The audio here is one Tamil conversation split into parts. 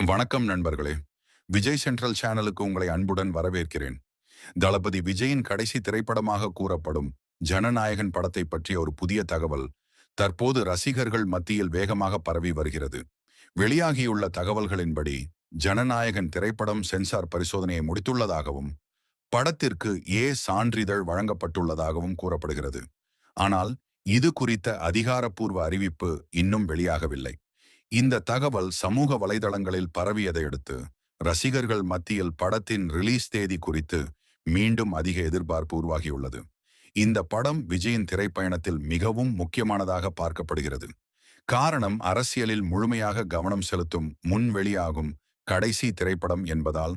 வணக்கம் நண்பர்களே. விஜய் சென்ட்ரல் சேனலுக்கு உங்களை அன்புடன் வரவேற்கிறேன். தளபதி விஜயின் கடைசி திரைப்படமாக கூறப்படும் ஜனநாயகன் படத்தை பற்றிய ஒரு புதிய தகவல் தற்போது ரசிகர்கள் மத்தியில் வேகமாக பரவி வருகிறது. வெளியாகியுள்ள தகவல்களின்படி ஜனநாயகன் திரைப்படம் சென்சார் பரிசோதனையை முடித்துள்ளதாகவும் படத்திற்கு சான்றிதழ் வழங்கப்பட்டுள்ளதாகவும் கூறப்படுகிறது. ஆனால் இது குறித்த அதிகாரப்பூர்வ அறிவிப்பு இன்னும் வெளியாகவில்லை. இந்த தகவல் சமூக வலைதளங்களில் பரவியதை அடுத்து ரசிகர்கள் மத்தியில் படத்தின் ரிலீஸ் தேதி குறித்து மீண்டும் அதிக எதிர்பார்ப்பு உருவாகியுள்ளது. இந்த படம் விஜயின் திரைப்பயணத்தில் மிகவும் முக்கியமானதாக பார்க்கப்படுகிறது. காரணம் அரசியலில் முழுமையாக கவனம் செலுத்தும் முன் வெளியாகும் கடைசி திரைப்படம் என்பதால்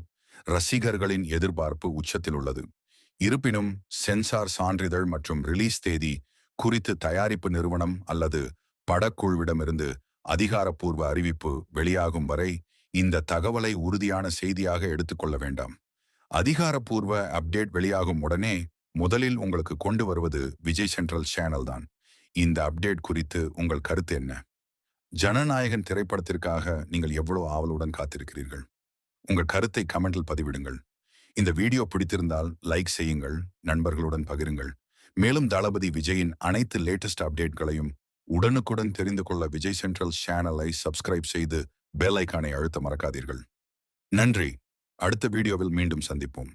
ரசிகர்களின் எதிர்பார்ப்பு உச்சத்தில் உள்ளது. இருப்பினும் சென்சார் சான்றிதழ் மற்றும் ரிலீஸ் தேதி குறித்து தயாரிப்பு நிறுவனம் அல்லது படக்குழுவிடமிருந்து அதிகாரப்பூர்வ அறிவிப்பு வெளியாகும் வரை இந்த தகவலை உறுதியான செய்தியாக எடுத்துக்கொள்ள வேண்டாம். அதிகாரப்பூர்வ அப்டேட் வெளியாகும் உடனே முதலில் உங்களுக்கு கொண்டு வருவது விஜய் சென்ட்ரல் சேனல் தான். இந்த அப்டேட் குறித்து உங்கள் கருத்து என்ன? ஜனநாயகன் திரைப்படத்திற்காக நீங்கள் எவ்வளவு ஆவலுடன் காத்திருக்கிறீர்கள்? உங்கள் கருத்தை கமெண்டில் பதிவிடுங்கள். இந்த வீடியோ பிடித்திருந்தால் லைக் செய்யுங்கள், நண்பர்களுடன் பகிருங்கள். மேலும் தளபதி விஜயின் அனைத்து லேட்டஸ்ட் அப்டேட்களையும் உடனுக்குடன் தெரிந்து கொள்ள விஜய் சென்ட்ரல் சேனலை சப்ஸ்கிரைப் செய்து பெல் ஐக்கானை அழுத்த மறக்காதீர்கள். நன்றி. அடுத்த வீடியோவில் மீண்டும் சந்திப்போம்.